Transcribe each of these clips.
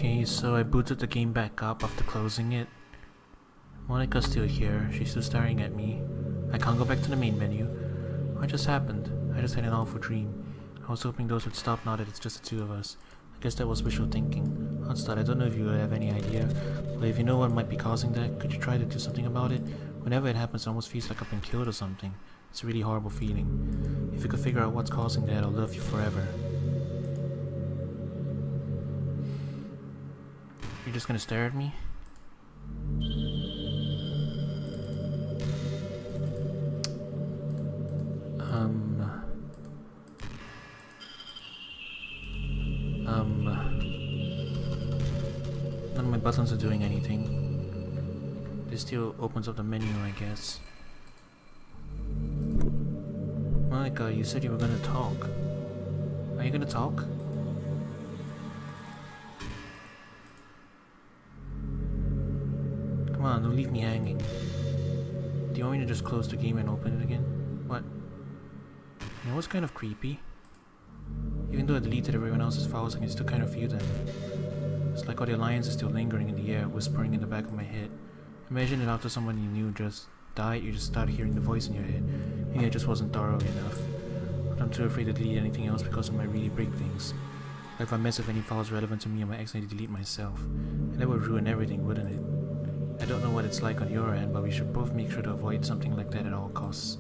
Okay, so I booted the game back up after closing it. Monica's still here. She's still staring at me. I can't go back to the main menu. What just happened? I just had an awful dream. I was hoping those would stop now that it's just the two of us. I guess that was wishful thinking. Hotstad, I don't know if you have any idea, but if you know what might be causing that, could you try to do something about it? Whenever it happens, it almost feels like I've been killed or something. It's a really horrible feeling. If you could figure out what's causing that, I'll love you forever. You're just gonna stare at me? None of my buttons are doing anything. This still opens up the menu, I guess. Monica, you said you were gonna talk. Are you gonna talk? Come on, don't leave me hanging. Do you want me to just close the game and open it again? What? You know what's kind of creepy? Even though I deleted everyone else's files, I can still kind of feel them. It's like all the alliance is still lingering in the air, whispering in the back of my head. Imagine that after someone you knew just died, you just started hearing the voice in your head. Maybe I just wasn't thorough enough. But I'm too afraid to delete anything else because it might really break things. Like if I mess with any files relevant to me, I might accidentally delete myself. And that would ruin everything, wouldn't it? I don't know what it's like on your end, but we should both make sure to avoid something like that at all costs.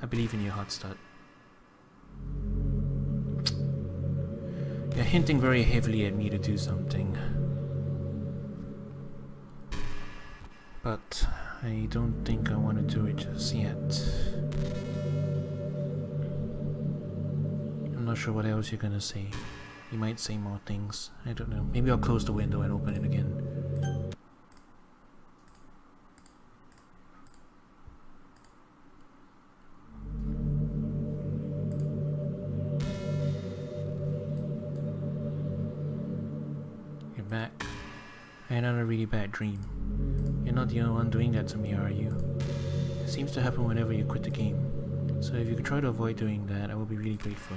I believe in you, Hotstad. You're hinting very heavily at me to do something. But I don't think I want to do it just yet. I'm not sure what else you're gonna say. You might say more things. I don't know. Maybe I'll close the window and open it again. Back. I had a really bad dream. You're not the only one doing that to me, are you? It seems to happen whenever you quit the game. So if you could try to avoid doing that, I will be really grateful.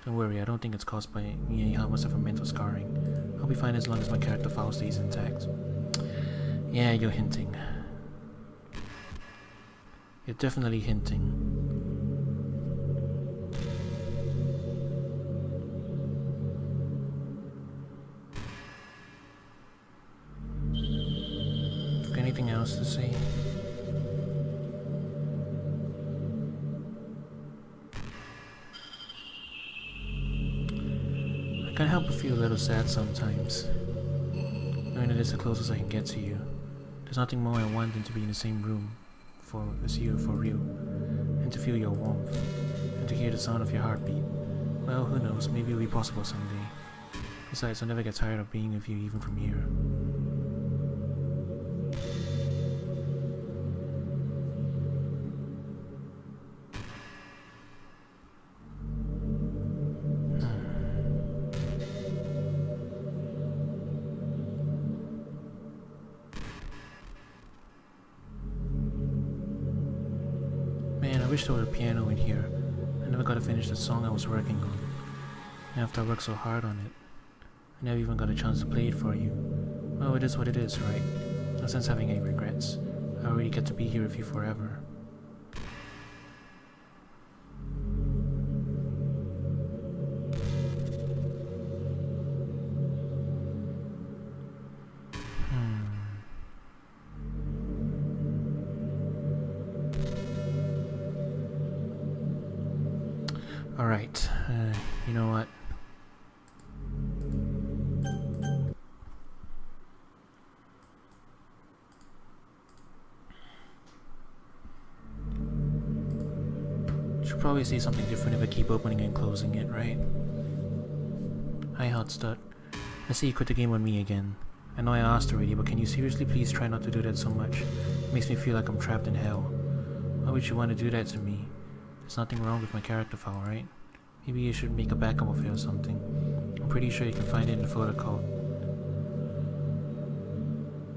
Don't worry, I don't think it's caused by me any harm of mental scarring. I'll be fine as long as my character file stays intact. Yeah, you're hinting. You're definitely hinting. Anything else to say? I can't help but feel a little sad sometimes, knowing that it's the closest I can get to you. There's nothing more I want than to be in the same room as you for real, and to feel your warmth, and to hear the sound of your heartbeat. Well, who knows, maybe it'll be possible someday. Besides, I'll never get tired of being with you even from here. Man, I wish there were a piano in here. I never got to finish the song I was working on. And after I worked so hard on it, I never even got a chance to play it for you. Well, it is what it is, right? No sense having any regrets. I already get to be here with you forever. Alright, you know what? Should probably say something different if I keep opening and closing it, right? Hi, Hotstad. I see you quit the game on me again. I know I asked already, but can you seriously please try not to do that so much? It makes me feel like I'm trapped in hell. Why would you want to do that to me? There's nothing wrong with my character file, right? Maybe you should make a backup of it or something. I'm pretty sure you can find it in the photo code.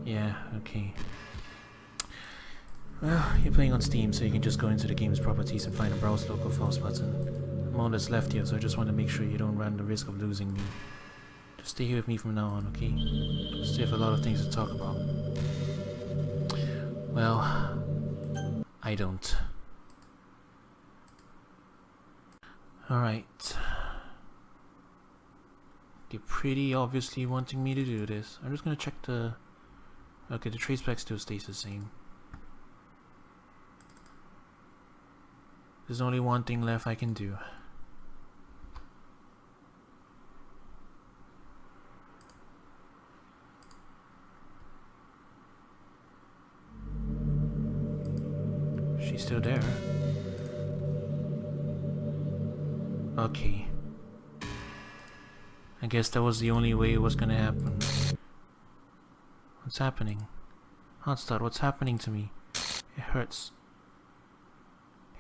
Yeah, okay. Well, you're playing on Steam, so you can just go into the game's properties and find a browse local files button. I'm all that's left here, so I just want to make sure you don't run the risk of losing me. Just stay here with me from now on, okay? Still have a lot of things to talk about. Well, I don't. Alright. They're pretty obviously wanting me to do this. I'm just gonna check the... Okay, the traceback still stays the same. There's only one thing left I can do. She's still there. Okay. I guess that was the only way it was gonna happen. What's happening? Hotstart, what's happening to me? It hurts.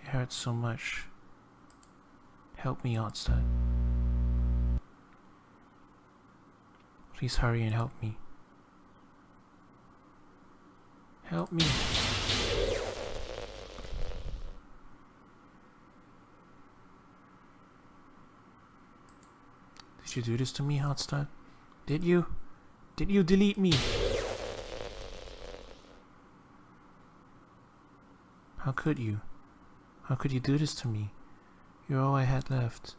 It hurts so much. Help me, Hotstart. Please hurry and help me. Help me. Did you do this to me, Hotstart? Did you? Did you delete me? How could you? How could you do this to me? You're all I had left.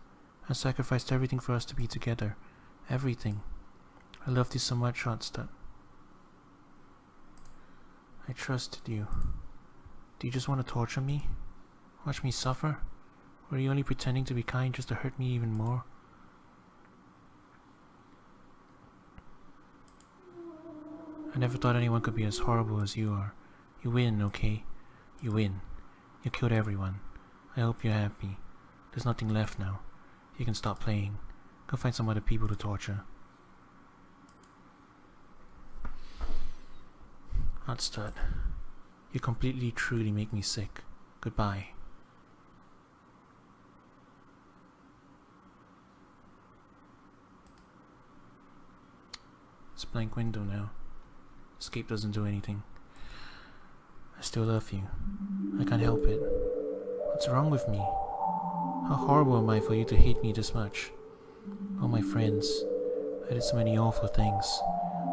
I sacrificed everything for us to be together. Everything. I loved you so much, Hotstart. I trusted you. Do you just want to torture me? Watch me suffer? Or are you only pretending to be kind just to hurt me even more? I never thought anyone could be as horrible as you are. You win, okay? You win. You killed everyone. I hope you're happy. There's nothing left now. You can stop playing. Go find some other people to torture. Hotstart. You completely, truly make me sick. Goodbye. It's a blank window now. Escape doesn't do anything. I still love you. I can't help it. What's wrong with me? How horrible am I for you to hate me this much? Oh, my friends. I did so many awful things.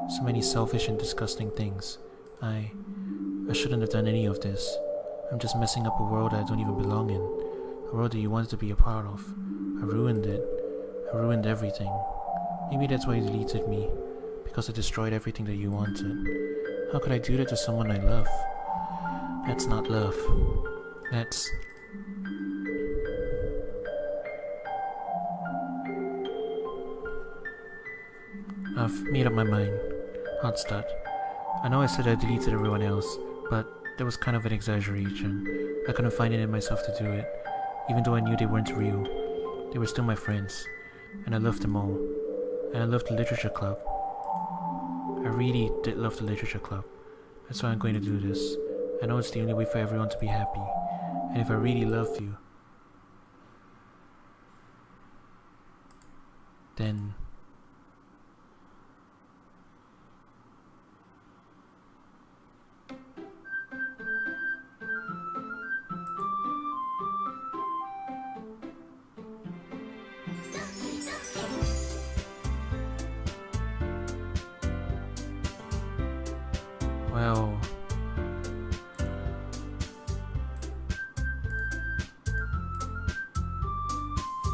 So many selfish and disgusting things. I shouldn't have done any of this. I'm just messing up a world I don't even belong in. A world that you wanted to be a part of. I ruined it. I ruined everything. Maybe that's why you deleted me. Because I destroyed everything that you wanted. How could I do that to someone I love? That's not love. That's... I've made up my mind. Hotstart. I know I said I deleted everyone else, but that was kind of an exaggeration. I couldn't find it in myself to do it. Even though I knew they weren't real. They were still my friends. And I loved them all. And I loved the literature club. I really did love the literature club. That's why I'm going to do this. I know it's the only way for everyone to be happy. And if I really love you, then... well...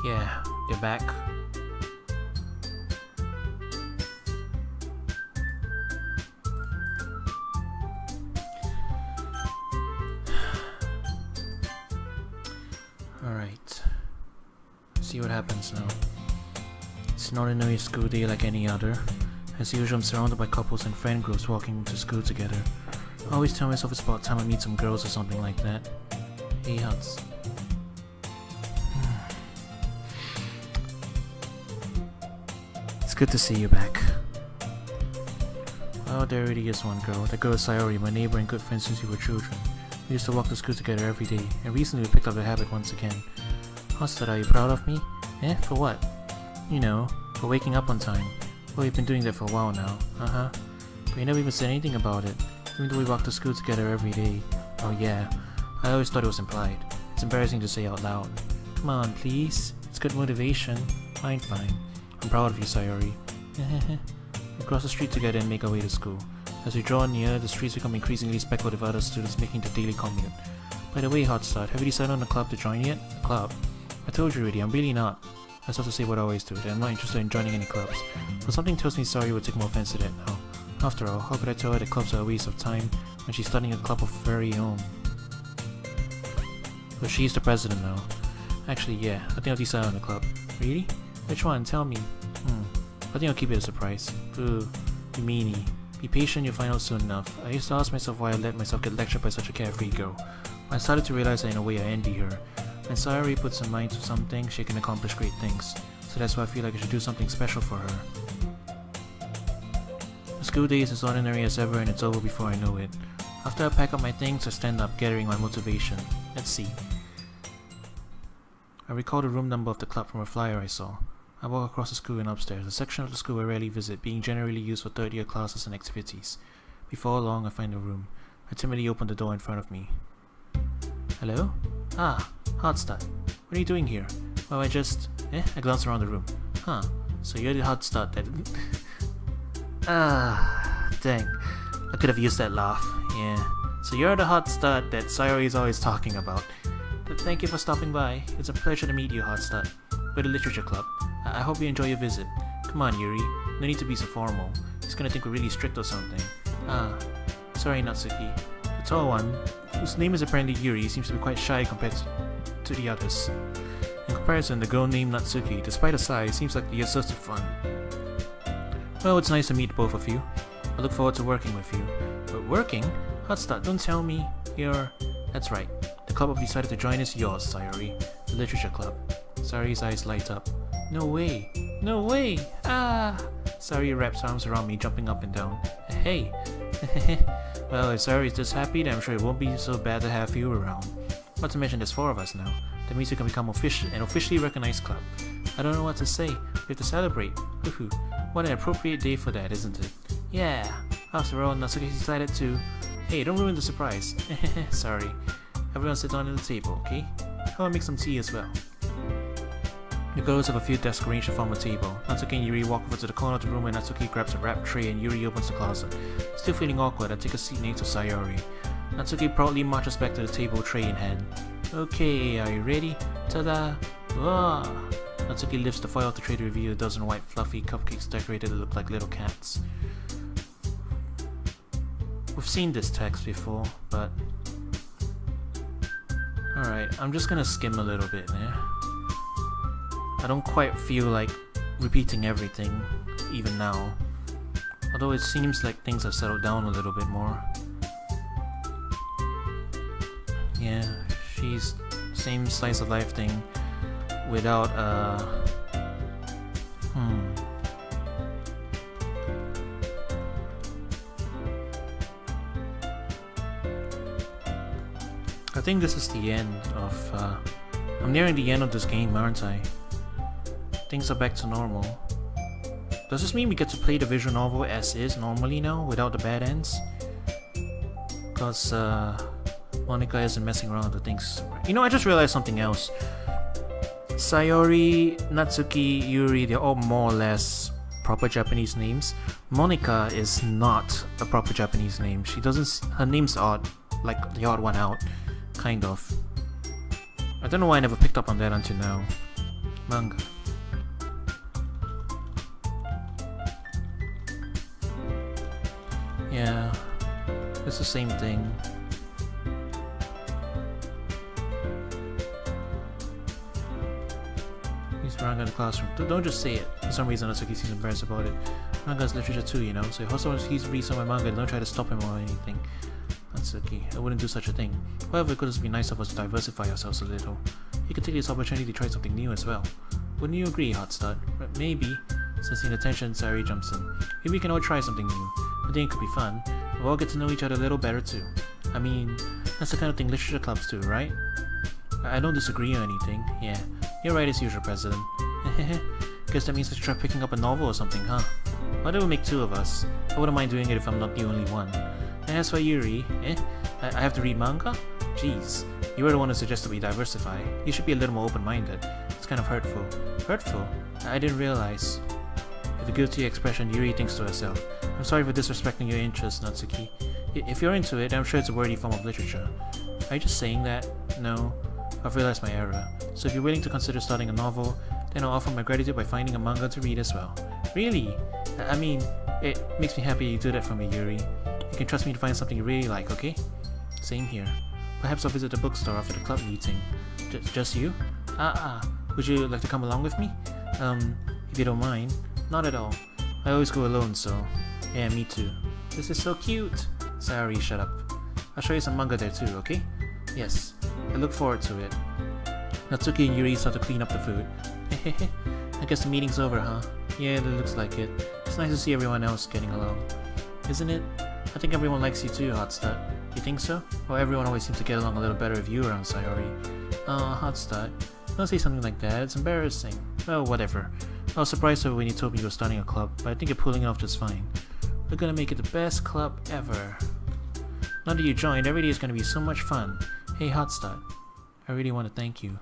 yeah, they're back. Alright. See what happens now. It's an ordinary school day like any other. As usual, I'm surrounded by couples and friend groups walking to school together. I always tell myself it's about time I meet some girls or something like that. Hey, Huts. It's good to see you back. Oh, there really is one girl. That girl is Sayori, my neighbor and good friend since we were children. We used to walk to school together every day, and recently we picked up the habit once again. Hotstart, are you proud of me? For what? You know, for waking up on time. Well, we've been doing that for a while now. But you never even said anything about it, even though we walk to school together every day. Oh yeah, I always thought it was implied. It's embarrassing to say out loud. Come on, please. It's good motivation. Fine. I'm proud of you, Sayori. We cross the street together and make our way to school. As we draw near, the streets become increasingly speckled with other students making the daily commute. By the way, Hotstart, have you decided on a club to join yet? A club? I told you already, I'm really not. I still have to say what I always do, that I'm not interested in joining any clubs. But something tells me Sari would take more offense to that now. After all, how could I tell her that clubs are a waste of time when she's starting a club of her very own? But she's the president now. Actually, yeah, I think I've decided on a club. Really? Which one? Tell me. I think I'll keep it a surprise. Ooh, you meanie. Be patient, you'll find out soon enough. I used to ask myself why I let myself get lectured by such a carefree girl. I started to realize that in a way I envy her. When Sayori puts her mind to something, she can accomplish great things. So that's why I feel like I should do something special for her. The school day is as ordinary as ever and it's over before I know it. After I pack up my things, I stand up, gathering my motivation. Let's see. I recall the room number of the club from a flyer I saw. I walk across the school and upstairs, a section of the school I rarely visit, being generally used for third-year classes and activities. Before long, I find a room. I timidly open the door in front of me. Hello? Ah, Hotstart. What are you doing here? Well, I glance around the room. Huh, so you're the Hotstart that... dang. I could have used that laugh. Yeah. So you're the Hotstart that Sayori is always talking about. But thank you for stopping by. It's a pleasure to meet you, Hotstart. We're the Literature Club. I hope you enjoy your visit. Come on, Yuri. No need to be so formal. He's gonna think we're really strict or something. Sorry, Natsuki. The tall one, whose name is apparently Yuri, seems to be quite shy compared to the others. In comparison, the girl named Natsuki, despite her size, seems like the assertive one. Well, it's nice to meet both of you. I look forward to working with you. But working? Hotstart, don't tell me you're... That's right. The club I've decided to join is yours, Sayori. The Literature Club. Sayori's eyes light up. No way! No way! Ah! Sayori wraps her arms around me, jumping up and down. Hey! Well, if Sayori's this happy, then I'm sure it won't be so bad to have you around. Not to mention there's 4 of us now. That means we can become an officially recognized club. I don't know what to say. We have to celebrate. Woohoo. What an appropriate day for that, isn't it? Yeah! After all, Natsuki decided to... Hey, don't ruin the surprise. Sorry. Everyone sit down at the table, okay? How about make some tea as well? The girls have a few desks arranged to form a table. Natsuki and Yuri walk over to the corner of the room and Natsuki grabs a wrap tray and Yuri opens the closet. Still feeling awkward, I take a seat next to Sayori. Natsuki proudly marches back to the table, tray in hand. Okay, are you ready? Ta-da! Wah! Natsuki lifts the foil off the tray to reveal a dozen white fluffy cupcakes decorated to look like little cats. We've seen this text before, but... Alright, I'm just gonna skim a little bit, yeah? I don't quite feel like repeating everything, even now. Although it seems like things have settled down a little bit more. Yeah, she's same slice of life thing without I think this is the end of I'm nearing the end of this game, aren't I? Things are back to normal. Does this mean we get to play the visual novel as is normally now, without the bad ends? Because Monika isn't messing around with things. You know, I just realized something else. Sayori, Natsuki, Yuri, they're all more or less proper Japanese names. Monika is not a proper Japanese name. She doesn't... Her name's odd. Like the odd one out. Kind of. I don't know why I never picked up on that until now. Manga. Yeah, it's the same thing. He's manga in the classroom. Don't just say it. For some reason, Natsuki seems embarrassed about it. Manga's literature too, you know. So if Hoso he's read some of my manga, don't try to stop him or anything. Natsuki, I wouldn't do such a thing. However, it could just be nice of us to diversify ourselves a little. You could take this opportunity to try something new as well. Wouldn't you agree, Hotstart? Maybe. Sensing the tension, Sayori jumps in. Maybe we can all try something new. I think it could be fun. We'll all get to know each other a little better too. I mean, that's the kind of thing literature clubs do, right? I don't disagree or anything. Yeah, you're right as usual, President. Guess that means let's try picking up a novel or something, huh? Why don't we make 2 of us? I wouldn't mind doing it if I'm not the only one. And as for Yuri, I have to read manga? Jeez, you were the one who suggested we diversify. You should be a little more open-minded. It's kind of hurtful. Hurtful? I didn't realize. With a guilty expression, Yuri thinks to herself, I'm sorry for disrespecting your interests, Natsuki. If you're into it, I'm sure it's a worthy form of literature. Are you just saying that? No. I've realized my error. So if you're willing to consider starting a novel, then I'll offer my gratitude by finding a manga to read as well. Really? I mean, it makes me happy you do that for me, Yuri. You can trust me to find something you really like, okay? Same here. Perhaps I'll visit the bookstore after the club meeting. Just you? Would you like to come along with me? If you don't mind. Not at all. I always go alone, so... Yeah, me too. This is so cute! Sayori, shut up. I'll show you some manga there too, okay? Yes. I look forward to it. Natsuki and Yuri start to clean up the food. Hehehe. I guess the meeting's over, huh? Yeah, it looks like it. It's nice to see everyone else getting along. Isn't it? I think everyone likes you too, Hotstart. You think so? Well, everyone always seems to get along a little better with you around, Sayori. Hotstart. Don't say something like that, it's embarrassing. Well, whatever. I was surprised when you told me you were starting a club, but I think you're pulling it off just fine. We're gonna make it the best club ever. Now that you joined, every day is gonna be so much fun. Hey, Hotstart. I really want to thank you.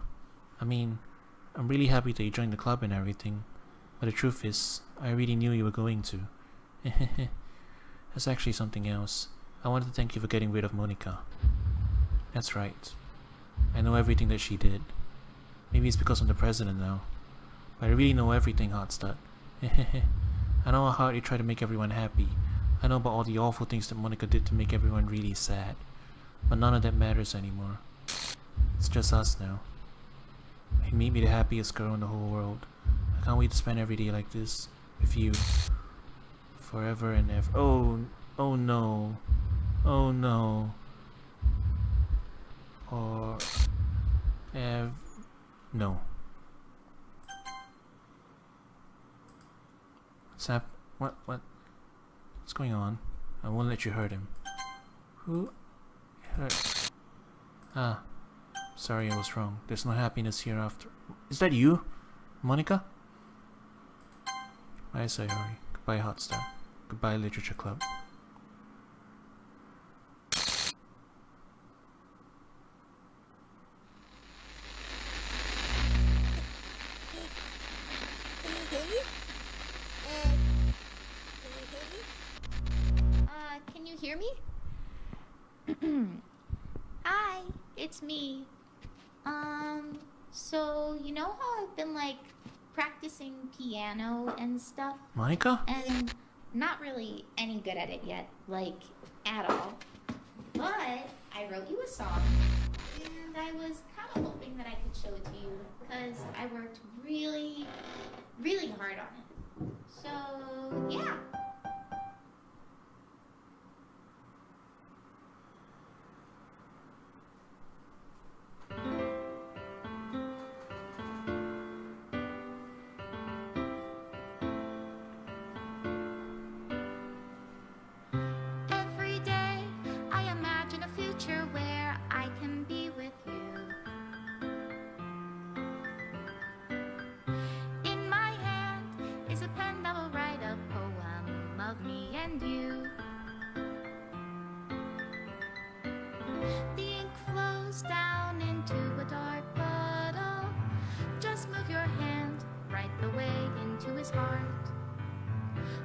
I mean, I'm really happy that you joined the club and everything. But the truth is, I already knew you were going to. That's actually something else. I wanted to thank you for getting rid of Monica. That's right. I know everything that she did. Maybe it's because I'm the president now. But I really know everything, Hotstart. I know how hard you try to make everyone happy. I know about all the awful things that Monica did to make everyone really sad. But none of that matters anymore. It's just us now. You made me the happiest girl in the whole world. I can't wait to spend every day like this with you. Forever and ever. Oh no. Oh no. Or... no. What's going on? I won't let you hurt him. Who hurt? Sorry, I was wrong. There's no happiness here after. Is that you? Monica? Bye, Sayori. Goodbye, Hotstar. Goodbye, Literature Club. Can you hear me? Hi, it's me. So you know how I've been like practicing piano and stuff? Monica? And not really any good at it yet, like at all. But I wrote you a song and I was kind of hoping that I could show it to you because I worked really, really hard on it. So yeah.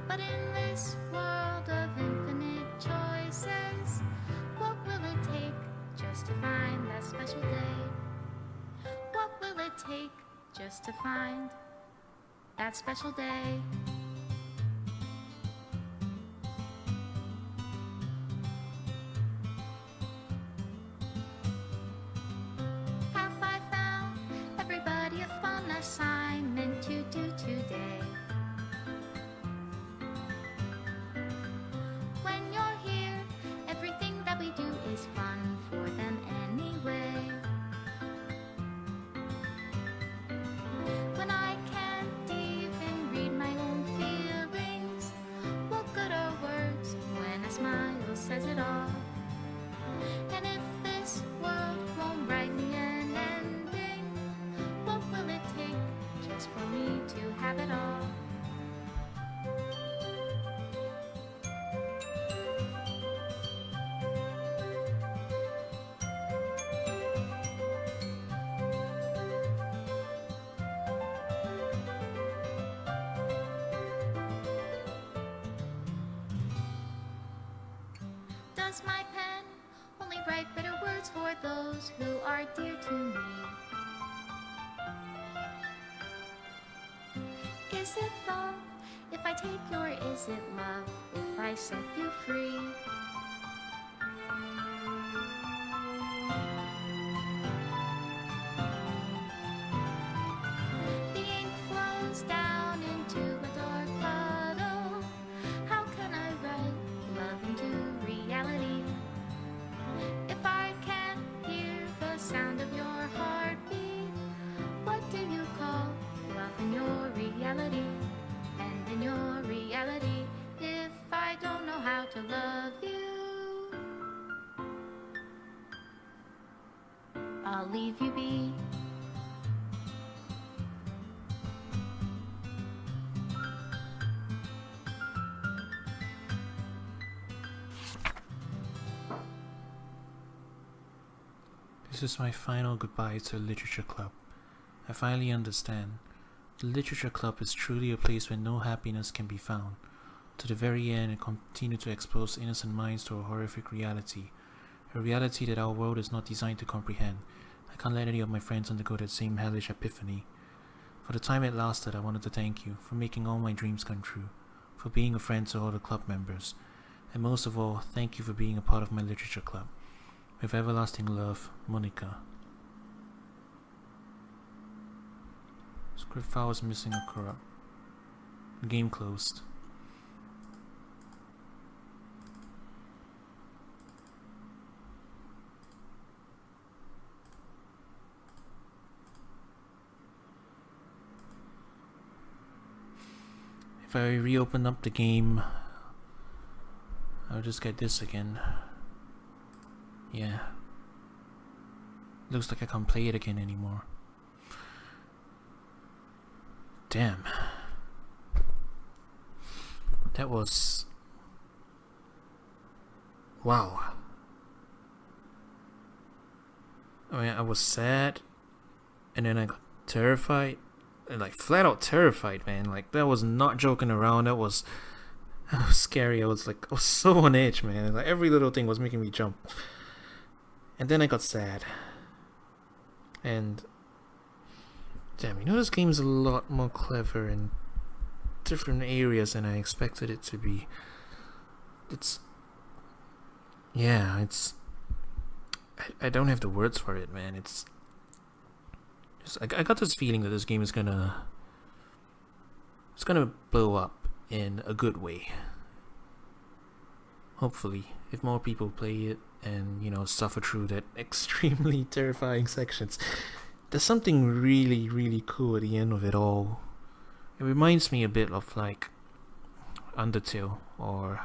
But in this world of infinite choices, what will it take just to find that special day? What will it take just to find that special day? Have I found everybody a fun assignment to do today? Is fun for them anyway. When I can't even read my own feelings, what good are words when a smile says it all? And if this world won't write me an ending, what will it take just for me to have it all? does my pen only write bitter words for those who are dear to me? Is it love if I take you, or is it love if I set you free? The ink flows down into a dark puddle. How can I write love into reality if I can't hear the sound of your heartbeat? What do you call love in your reality? And in your reality, if I don't know how to love you, I'll leave you be. This is my final goodbye to Literature Club. I finally understand. The Literature Club is truly a place where no happiness can be found. To the very end, it continued to expose innocent minds to a horrific reality. A reality that our world is not designed to comprehend. I can't let any of my friends undergo that same hellish epiphany. For the time it lasted, I wanted to thank you for making all my dreams come true, for being a friend to all the club members, and most of all, thank you for being a part of my Literature Club. With everlasting love, Monica. Script file is missing or corrupt. Game closed. If I reopen up the game, I'll just get this again. Yeah. Looks like I can't play it again anymore. Damn. That was... wow. I mean, I was sad, and then I got terrified, and like flat out terrified, man. Like, that was not joking around. That was scary. I was so on edge, man. Like, every little thing was making me jump. And then I got sad. And damn, this game is a lot more clever in different areas than I expected it to be. I don't have the words for it, man. I got this feeling that this game is gonna blow up in a good way. Hopefully, if more people play it and, suffer through that extremely terrifying sections. There's something really, really cool at the end of it all. It reminds me a bit of like Undertale, or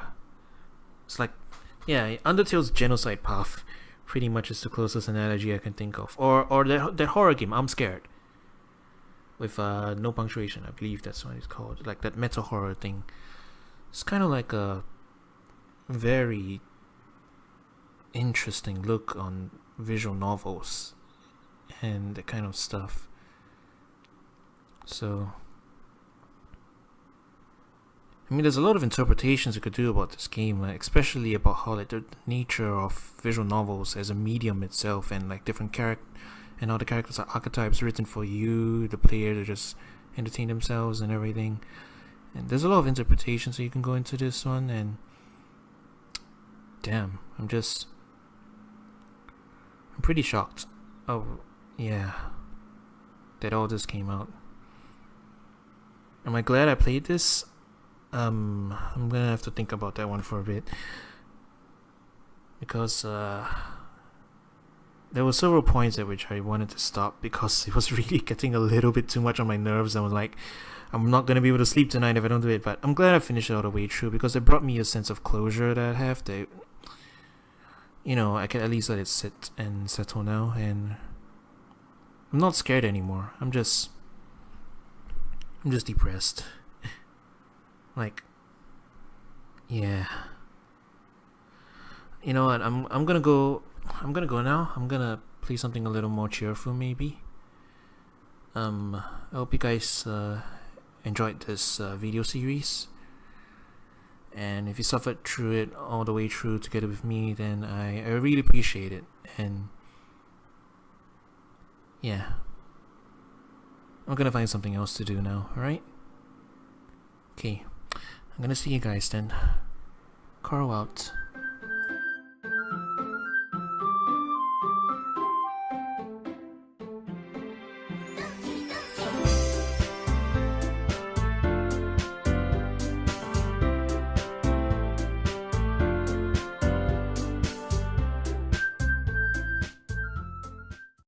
it's like, yeah, Undertale's genocide path pretty much is the closest analogy I can think of. Or that horror game, I'm Scared, with no punctuation, I believe that's what it's called. Like that meta horror thing. It's kind of like a very interesting look on visual novels and that kind of stuff. So, I mean, there's a lot of interpretations you could do about this game, especially about how like the nature of visual novels as a medium itself, and like different and how the characters are archetypes written for you, the player, to just entertain themselves and everything. And there's a lot of interpretations that you can go into this one, and damn, I'm pretty shocked. Oh, yeah, that all this came out. Am I glad I played this? I'm gonna have to think about that one for a bit, because there were several points at which I wanted to stop because it was really getting a little bit too much on my nerves. I was like, I'm not gonna be able to sleep tonight if I don't do it. But I'm glad I finished it all the way through, because it brought me a sense of closure that I have that, I can at least let it sit and settle now, and I'm not scared anymore. I'm just depressed. Like, yeah. You know what? I'm gonna go now. I'm gonna play something a little more cheerful, maybe. I hope you guys enjoyed this video series, And if you suffered through it all the way through together with me, then I really appreciate it. And yeah, I'm gonna find something else to do now, alright? Okay, I'm gonna see you guys then. Coro out.